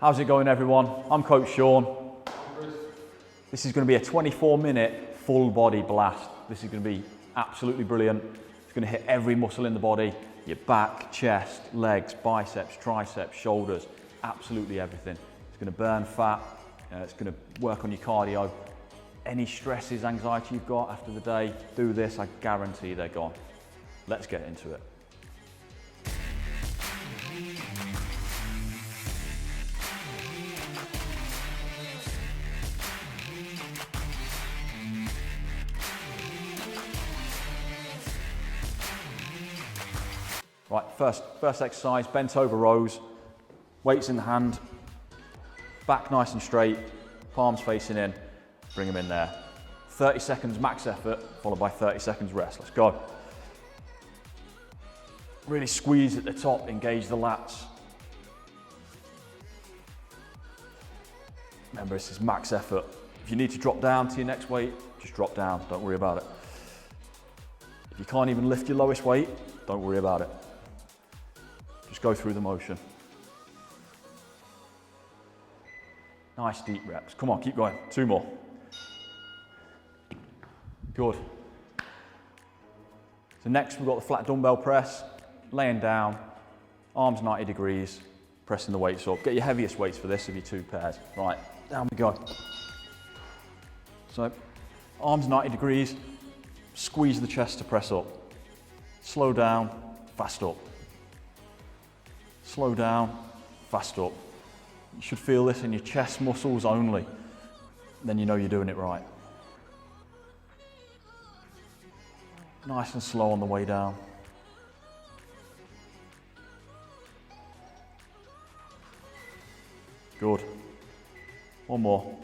How's it going, everyone? I'm Coach Sean. This is going to be a 24-minute full body blast. This is going to be absolutely brilliant. It's going to hit every muscle in the body, your back, chest, legs, biceps, triceps, shoulders, absolutely everything. It's going to burn fat. It's going to work on your cardio. Any stresses, anxiety you've got after the day, do this, I guarantee they're gone. Let's get into it. Right, first exercise, bent over rows, weights in the hand, back nice and straight, palms facing in, bring them in there. 30 seconds max effort, followed by 30 seconds rest. Let's go. Really squeeze at the top, engage the lats. Remember, this is max effort. If you need to drop down to your next weight, just drop down, don't worry about it. If you can't even lift your lowest weight, don't worry about it. Just go through the motion. Nice deep reps. Come on, keep going. 2 more. Good. So next we've got the flat dumbbell press. Laying down, arms 90 degrees, pressing the weights up. Get your heaviest weights for this of your 2 pairs. Right, down we go. So, arms 90 degrees, squeeze the chest to press up. Slow down, fast up. Slow down, fast up. You should feel this in your chest muscles only. Then you know you're doing it right. Nice and slow on the way down. Good. 1 more.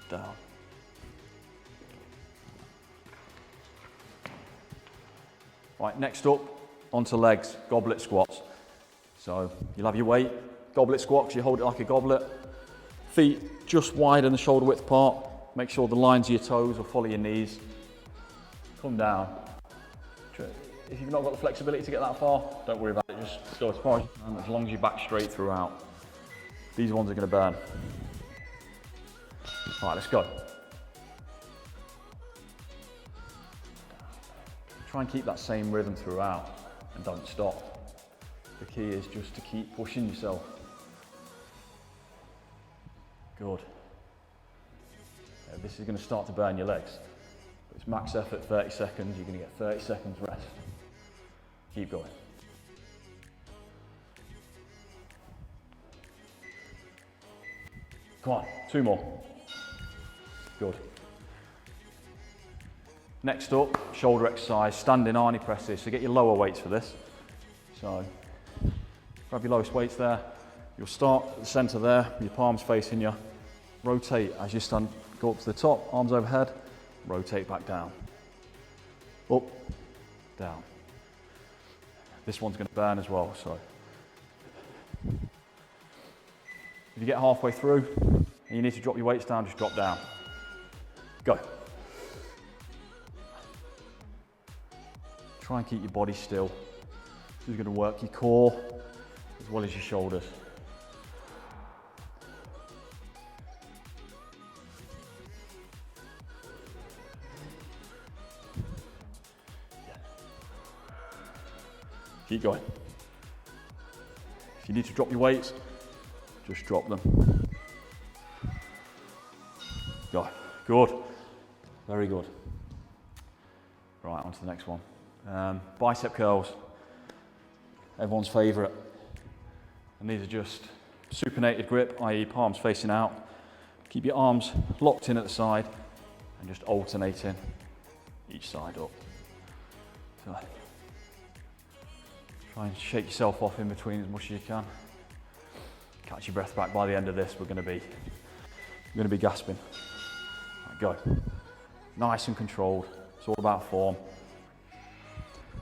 Down. Right, next up, onto legs, goblet squats. So you'll have your weight, goblet squats, you hold it like a goblet. Feet just widen the shoulder width apart. Make sure the lines of your toes will follow your knees. Come down. If you've not got the flexibility to get that far, don't worry about it. Just go as far as you can, as long as you're back straight throughout. These ones are going to burn. All right, let's go. Try and keep that same rhythm throughout and don't stop. The key is just to keep pushing yourself. Good. This is going to start to burn your legs. It's max effort, 30 seconds. You're going to get 30 seconds rest. Keep going. Come on, 2 more. Good. Next up, shoulder exercise, standing Arnie presses. So get your lower weights for this. So grab your lowest weights there. You'll start at the center there, with your palms facing you. Rotate as you stand, go up to the top, arms overhead, rotate back down. Up, down. This one's going to burn as well, so. If you get halfway through and you need to drop your weights down, just drop down. Go. Try and keep your body still. This is going to work your core as well as your shoulders. Keep going. If you need to drop your weights, just drop them. Go. Good. Very good. Right, on to the next one. Bicep curls. Everyone's favourite. And these are just supinated grip, i.e. palms facing out. Keep your arms locked in at the side and just alternating each side up. So, try and shake yourself off in between as much as you can. Catch your breath back. By the end of this, we're going to be gasping. Right, go. Nice and controlled. It's all about form.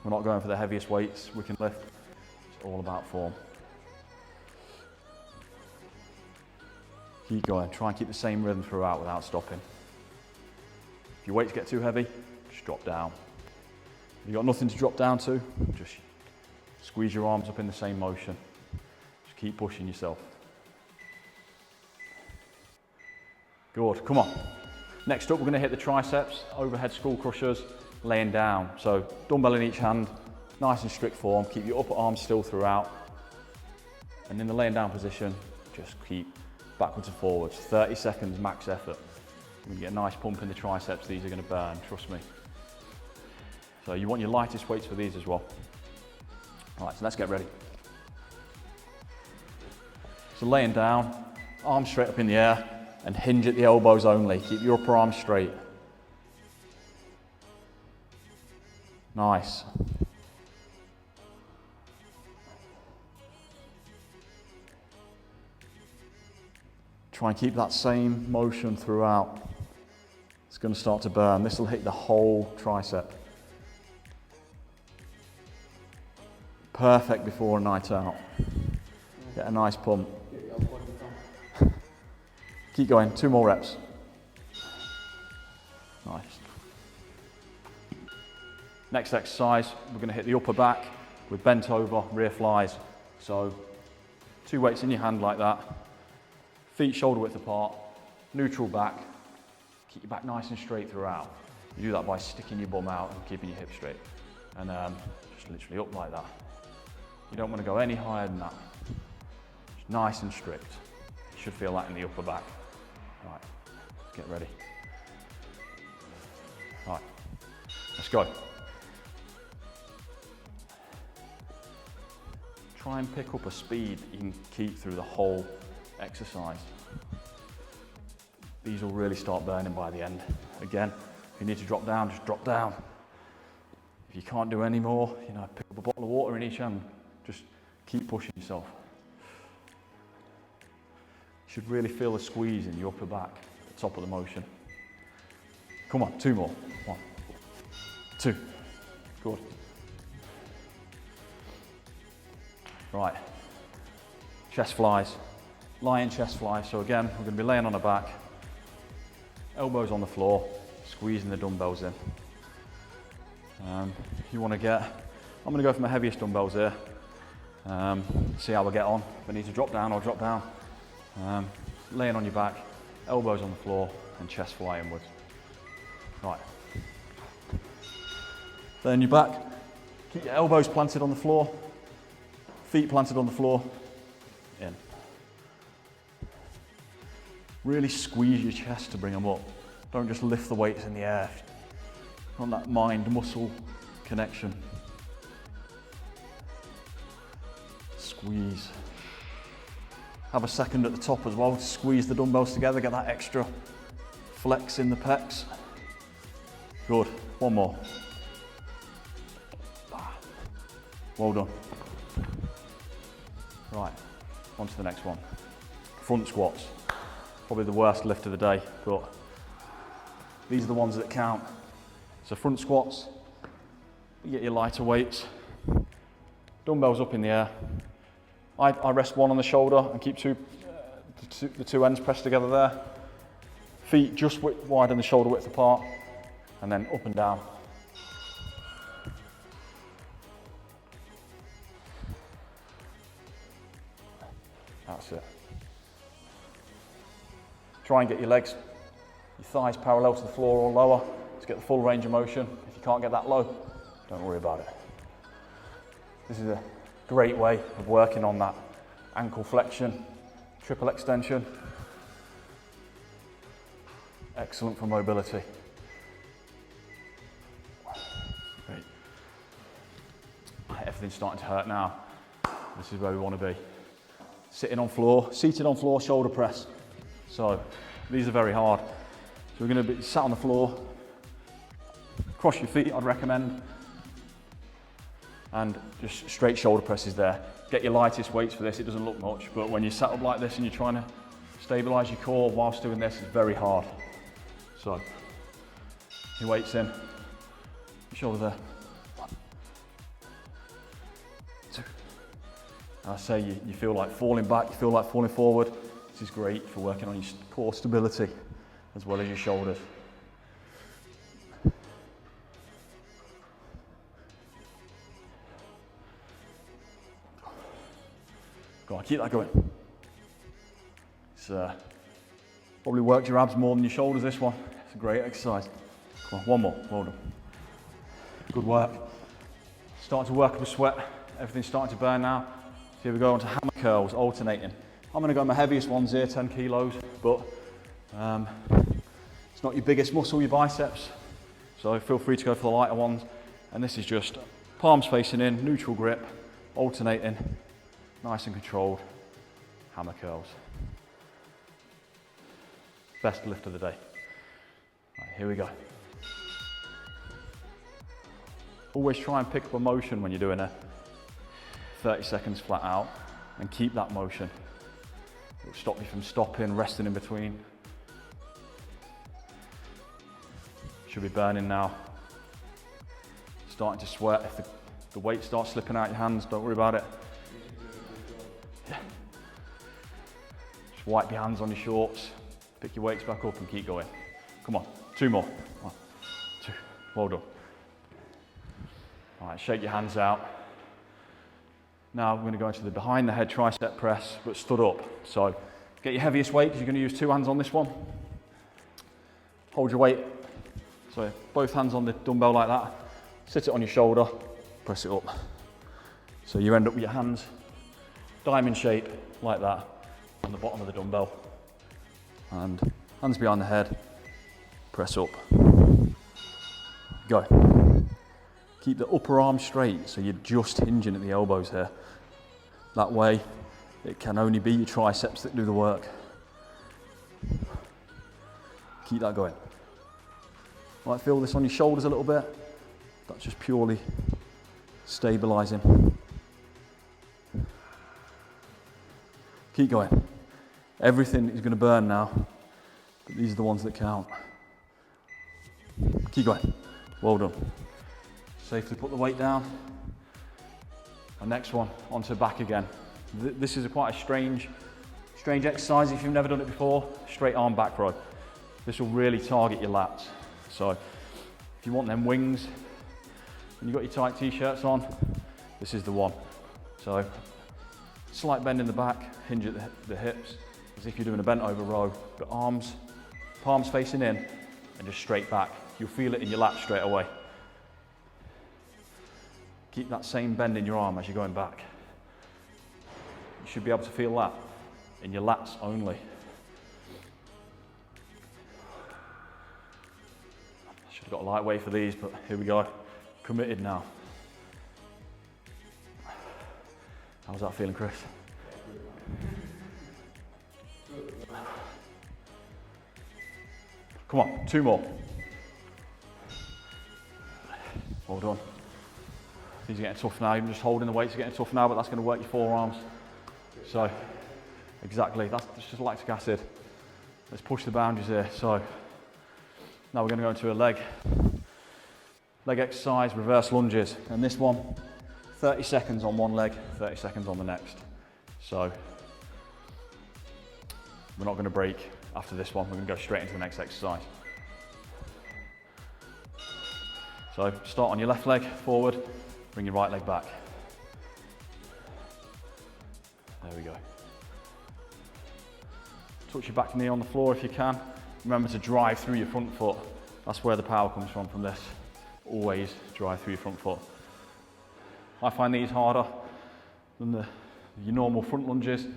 We're not going for the heaviest weights we can lift. It's all about form. Keep going. Try and keep the same rhythm throughout without stopping. If your weights get too heavy, just drop down. If you've got nothing to drop down to, just squeeze your arms up in the same motion. Just keep pushing yourself. Good, come on. Next up, we're gonna hit the triceps, overhead skull crushers, laying down. So dumbbell in each hand, nice and strict form. Keep your upper arm still throughout. And in the laying down position, just keep backwards and forwards. 30 seconds max effort. When you get a nice pump in the triceps, these are gonna burn, trust me. So you want your lightest weights for these as well. All right, so let's get ready. So laying down, arms straight up in the air, and hinge at the elbows only. Keep your upper arm straight. Nice. Try and keep that same motion throughout. It's going to start to burn. This will hit the whole tricep. Perfect before a night out. Get a nice pump. Keep going, 2 more reps. Nice. Next exercise, we're going to hit the upper back with bent over rear flies. So 2 weights in your hand like that. Feet shoulder width apart, neutral back. Keep your back nice and straight throughout. You do that by sticking your bum out and keeping your hips straight. And just literally up like that. You don't want to go any higher than that. Just nice and strict. You should feel that in the upper back. Right, let's get ready. Right, let's go. Try and pick up a speed that you can keep through the whole exercise. These will really start burning by the end. Again, if you need to drop down, just drop down. If you can't do any more, you know, pick up a bottle of water in each hand. Just keep pushing yourself. You should really feel the squeeze in your upper back at the top of the motion. Come on, 2 more. 1, 2. Good. Right. Chest flies. Lying chest flies. So again, we're going to be laying on the back. Elbows on the floor. Squeezing the dumbbells in. If you want to get, I'm going to go for my heaviest dumbbells here. See how I get on. If I need to drop down, I'll drop down. Laying on your back, elbows on the floor, and chest fly inwards. Right. Lay on your back. Keep your elbows planted on the floor. Feet planted on the floor. In. Really squeeze your chest to bring them up. Don't just lift the weights in the air. On that mind-muscle connection. Squeeze. Have a second at the top as well to squeeze the dumbbells together, get that extra flex in the pecs. Good. 1 more. Well done. Right, on to the next one. Front squats. Probably the worst lift of the day, but these are the ones that count. So front squats, you get your lighter weights, dumbbells up in the air. I rest one on the shoulder and keep the two ends pressed together there. Feet just widen the shoulder width apart, and then up and down. That's it. Try and get your legs, your thighs parallel to the floor or lower to get the full range of motion. If you can't get that low, don't worry about it. This is a great way of working on that ankle flexion, triple extension. Excellent for mobility. Great. Everything's starting to hurt now. This is where we want to be. Seated on floor, shoulder press. So these are very hard. So we're going to be sat on the floor. Cross your feet, I'd recommend. And just straight shoulder presses there. Get your lightest weights for this, it doesn't look much, but when you're sat up like this and you're trying to stabilize your core whilst doing this, it's very hard. So, your weights in, your shoulder there. 1, 2. I say you feel like falling back, you feel like falling forward. This is great for working on your core stability as well as your shoulders. Go on, keep that going. It's Probably worked your abs more than your shoulders this one. It's a great exercise. Come on, one more, well done. Good work. Starting to work up a sweat. Everything's starting to burn now. So here we go on to hammer curls, alternating. I'm gonna go my heaviest ones here, 10 kilos, but it's not your biggest muscle, your biceps. So feel free to go for the lighter ones. And this is just palms facing in, neutral grip, alternating, nice and controlled, hammer curls. Best lift of the day. Right, here we go. Always try and pick up a motion when you're doing a 30 seconds flat out and keep that motion. It will stop you from stopping, resting in between. Should be burning now. Starting to sweat. If the weight starts slipping out your hands, don't worry about it. Yeah. Just wipe your hands on your shorts, pick your weights back up and keep going. Come on, 2 more. 1, 2, well done. All right, shake your hands out. Now we're going to go into the behind the head tricep press, but stood up. So get your heaviest weight, because you're going to use 2 hands on this one. Hold your weight, so both hands on the dumbbell like that. Sit it on your shoulder, press it up. So you end up with your hands diamond shape like that on the bottom of the dumbbell. And hands behind the head, press up. Go. Keep the upper arm straight, so you're just hinging at the elbows here. That way, it can only be your triceps that do the work. Keep that going. Might feel this on your shoulders a little bit. That's just purely stabilizing. Keep going. Everything is going to burn now, but these are the ones that count. Keep going. Well done. Safely put the weight down. And next one, onto back again. This is quite a strange exercise if you've never done it before. Straight arm back row. This will really target your lats. So if you want them wings, and you've got your tight t-shirts on, this is the one. So slight bend in the back, hinge at the hips, as if you're doing a bent over row, but arms, palms facing in, and just straight back. You'll feel it in your lats straight away. Keep that same bend in your arm as you're going back. You should be able to feel that in your lats only. I should have got a light weight for these, but here we go. Committed now. How's that feeling, Chris? Come on, 2 more. Well done. These are getting tough now, even just holding the weights are getting tough now, but that's going to work your forearms. So, exactly, that's just lactic acid. Let's push the boundaries here. So, now we're going to go into a leg exercise, reverse lunges. And this one, 30 seconds on one leg, 30 seconds on the next. So, we're not going to break after this one, we're going to go straight into the next exercise. So, start on your left leg, forward. Bring your right leg back. There we go. Touch your back knee on the floor if you can. Remember to drive through your front foot. That's where the power comes from this. Always drive through your front foot. I find these harder than your normal front lunges.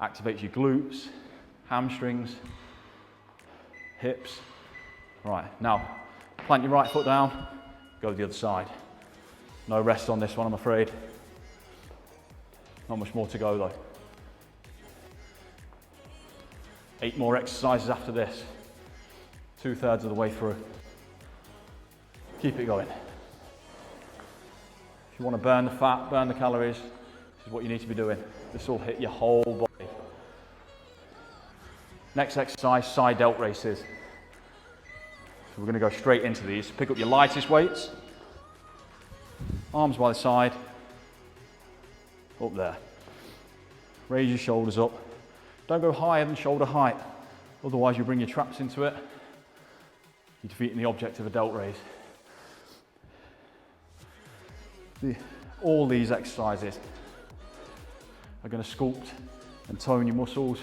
Activates your glutes, hamstrings, hips. Right, now plant your right foot down, go to the other side. No rest on this one, I'm afraid. Not much more to go though. 8 more exercises after this. 2/3 of the way through. Keep it going. If you want to burn the fat, burn the calories, this is what you need to be doing. This will hit your whole body. Next exercise, side delt raises. So we're going to go straight into these. Pick up your lightest weights. Arms by the side, up there. Raise your shoulders up. Don't go higher than shoulder height, otherwise you bring your traps into it. You're defeating the object of a delt raise. All these exercises are going to sculpt and tone your muscles.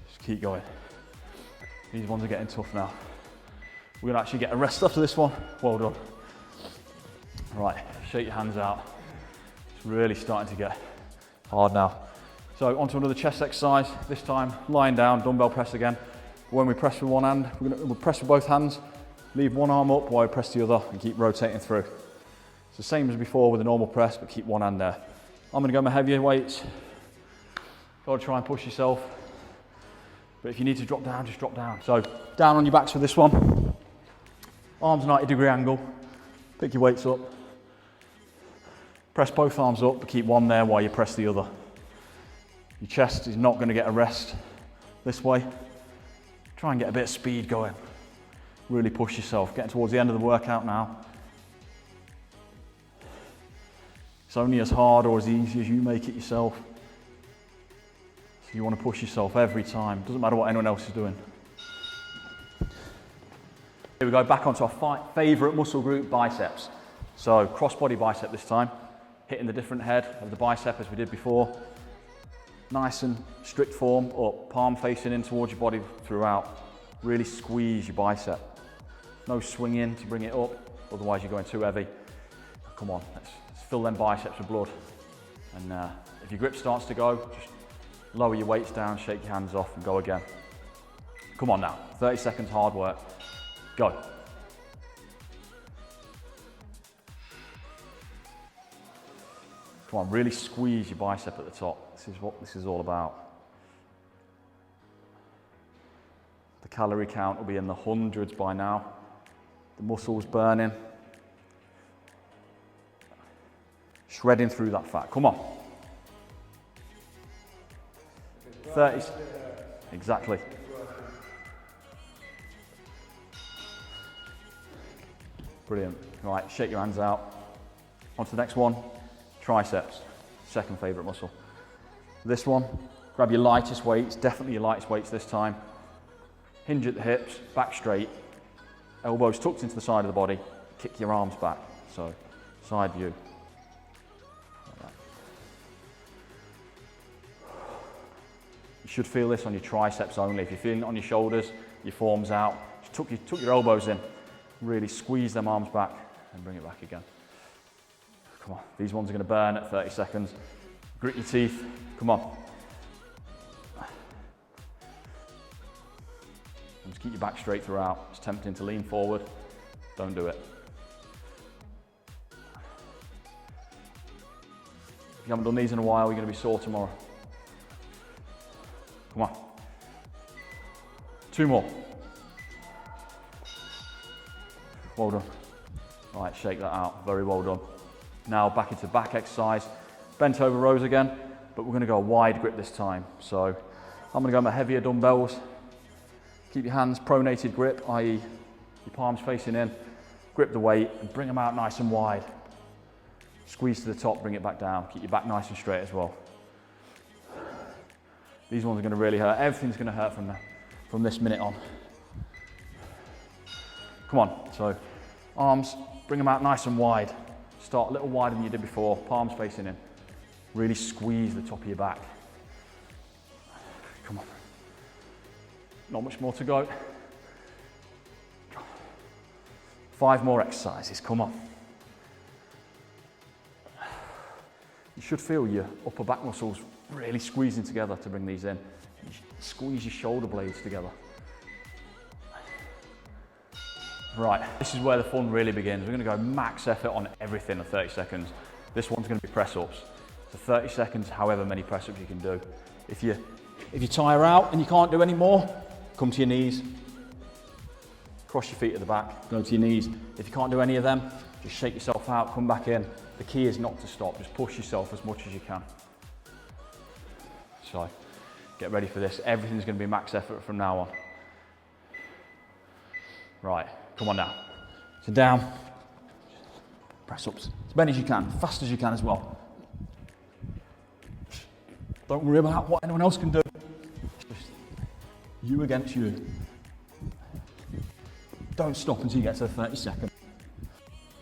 Just keep going. These ones are getting tough now. We're gonna actually get a rest after this one. Well done. Right, shake your hands out. It's really starting to get hard now. So onto another chest exercise, this time lying down, dumbbell press again. When we press with one hand, we'll press with both hands, leave one arm up while we press the other and keep rotating through. It's the same as before with a normal press, but keep one hand there. I'm gonna go my heavier weights. Gotta try and push yourself. But if you need to drop down, just drop down. So down on your backs for this one. Arms 90-degree angle. Pick your weights up. Press both arms up, but keep one there while you press the other. Your chest is not going to get a rest this way. Try and get a bit of speed going. Really push yourself. Getting towards the end of the workout now. It's only as hard or as easy as you make it yourself. So you want to push yourself every time. Doesn't matter what anyone else is doing. Here we go, back onto our favourite muscle group, biceps. So cross-body bicep this time. Hitting the different head of the bicep as we did before. Nice and strict form up, palm facing in towards your body throughout. Really squeeze your bicep. No swinging to bring it up, otherwise you're going too heavy. Come on, let's fill them biceps with blood. And if your grip starts to go, just lower your weights down, shake your hands off and go again. Come on now, 30 seconds hard work. Go. Come on, really squeeze your bicep at the top. This is what this is all about. The calorie count will be in the hundreds by now. The muscle's burning. Shredding through that fat. Come on. 30. Exactly. Brilliant. Right, shake your hands out. On to the next one. Triceps, second favourite muscle. This one, grab your lightest weights, definitely your lightest weights this time. Hinge at the hips, back straight, elbows tucked into the side of the body, kick your arms back, so side view. Like that. You should feel this on your triceps only. If you're feeling it on your shoulders, your forearms out, just tuck your elbows in, really squeeze them arms back and bring it back again. Come on, these ones are going to burn at 30 seconds. Grit your teeth, come on. And just keep your back straight throughout. It's tempting to lean forward, don't do it. If you haven't done these in a while, you're going to be sore tomorrow. Come on. 2 more. Well done. All right, shake that out, very well done. Now back into back exercise, bent over rows again, but we're going to go a wide grip this time. So I'm going to go my heavier dumbbells. Keep your hands pronated grip, i.e. your palms facing in, grip the weight and bring them out nice and wide. Squeeze to the top, bring it back down. Keep your back nice and straight as well. These ones are going to really hurt. Everything's going to hurt from this minute on. Come on, so arms, bring them out nice and wide. Start a little wider than you did before, palms facing in. Really squeeze the top of your back. Come on. Not much more to go. 5 more exercises, come on. You should feel your upper back muscles really squeezing together to bring these in. You squeeze your shoulder blades together. Right, this is where the fun really begins. We're going to go max effort on everything in 30 seconds. This one's going to be press-ups. So 30 seconds, however many press-ups you can do. If you tire out and you can't do any more, come to your knees. Cross your feet at the back, go to your knees. If you can't do any of them, just shake yourself out, come back in. The key is not to stop, just push yourself as much as you can. So, get ready for this. Everything's going to be max effort from now on. Right, come on now. So down, press ups, as many as you can, fast as you can as well. Don't worry about what anyone else can do. Just you against you. Don't stop until you get to the 30 seconds.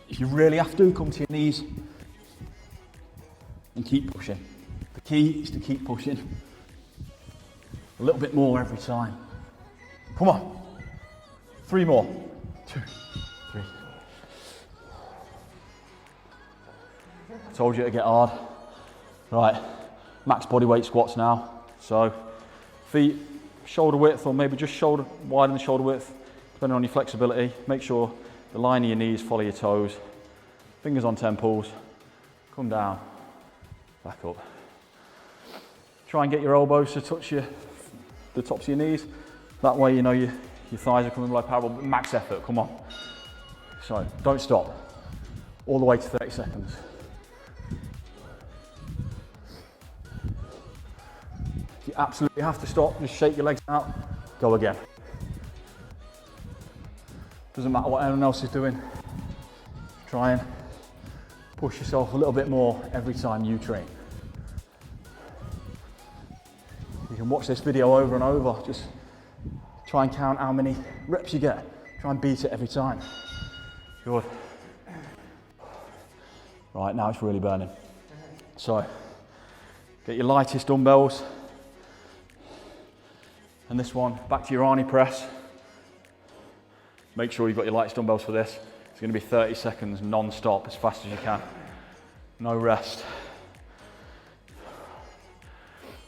If you really have to, come to your knees and keep pushing. The key is to keep pushing. A little bit more every time. Come on. 3 more. 2, 3. I told you to get hard. Right, max body weight squats now. So feet shoulder width, or maybe just shoulder, widen the shoulder width, depending on your flexibility. Make sure the line of your knees follow your toes. Fingers on temples. Come down, back up. Try and get your elbows to touch the tops of your knees. That way you know your thighs are coming below parallel, but max effort, come on. So don't stop. All the way to 30 seconds. If you absolutely have to stop, just shake your legs out, go again. Doesn't matter what anyone else is doing. Try and push yourself a little bit more every time you train. You can watch this video over and over. Just try and count how many reps you get. Try and beat it every time. Good. Right, now it's really burning. So, get your lightest dumbbells. And this one, back to your Arnie Press. Make sure you've got your lightest dumbbells for this. It's going to be 30 seconds non-stop, as fast as you can. No rest.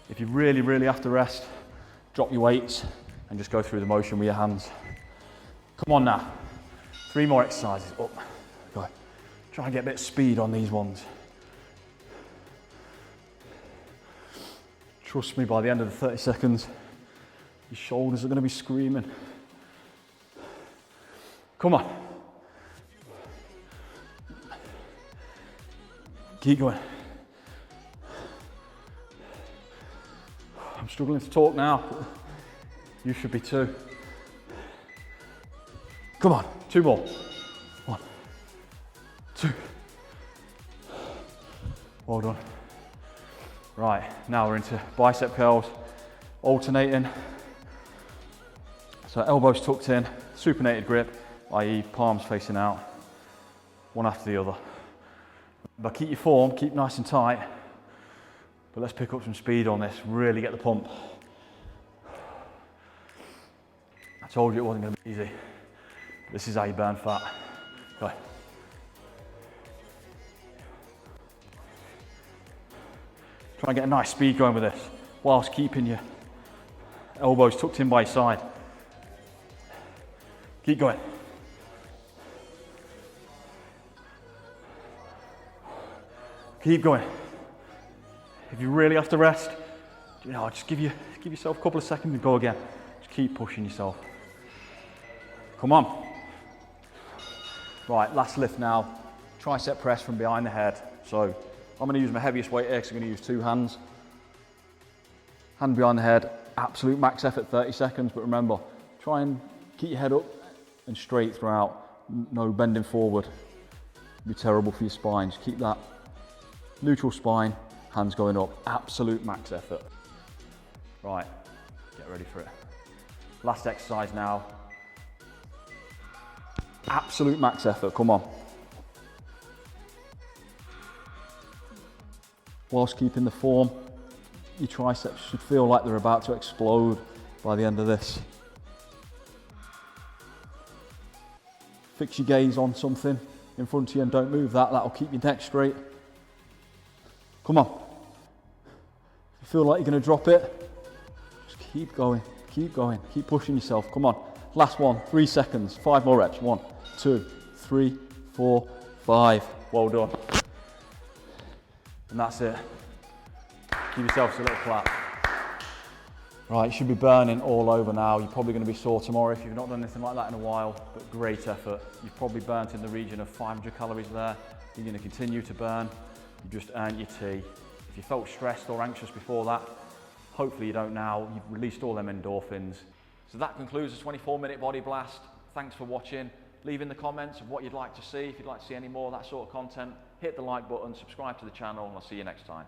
If you really, really have to rest, drop your weights and just go through the motion with your hands. Come on now. 3 more exercises. Up. Go. Try and get a bit of speed on these ones. Trust me, by the end of the 30 seconds, your shoulders are going to be screaming. Come on. Keep going. I'm struggling to talk now. You should be too. Come on, 2 more. 1, 2. Well done. Right, now we're into bicep curls, alternating. So elbows tucked in, supinated grip, i.e. palms facing out, one after the other. But keep your form, keep nice and tight. But let's pick up some speed on this, really get the pump. I told you it wasn't going to be easy. This is how you burn fat. Go. Try and get a nice speed going with this, whilst keeping your elbows tucked in by your side. Keep going. Keep going. If you really have to rest, you know, just give yourself a couple of seconds and go again. Just keep pushing yourself. Come on. Right, last lift now. Tricep press from behind the head. So I'm going to use my heaviest weight here because I'm going to use 2 hands. Hand behind the head, absolute max effort, 30 seconds. But remember, try and keep your head up and straight throughout. No bending forward. It'd be terrible for your spine. Just keep that neutral spine, hands going up, absolute max effort. Right, get ready for it. Last exercise now. Absolute max effort, come on. Whilst keeping the form, your triceps should feel like they're about to explode by the end of this. Fix your gaze on something in front of you and don't move that, that'll keep your neck straight. Come on. If you feel like you're going to drop it, just keep going, keep pushing yourself. Come on. Last one, 3 seconds, 5 more reps. 1, 2, 3, 4, 5. Well done. And that's it. Give yourselves a little clap. Right, you should be burning all over now. You're probably going to be sore tomorrow if you've not done anything like that in a while, but great effort. You've probably burnt in the region of 500 calories there. You're going to continue to burn. You just earned your tea. If you felt stressed or anxious before that, hopefully you don't now. You've released all them endorphins. So that concludes the 24-minute body blast. Thanks for watching. Leave in the comments of what you'd like to see. If you'd like to see any more of that sort of content, hit the like button, subscribe to the channel, and I'll see you next time.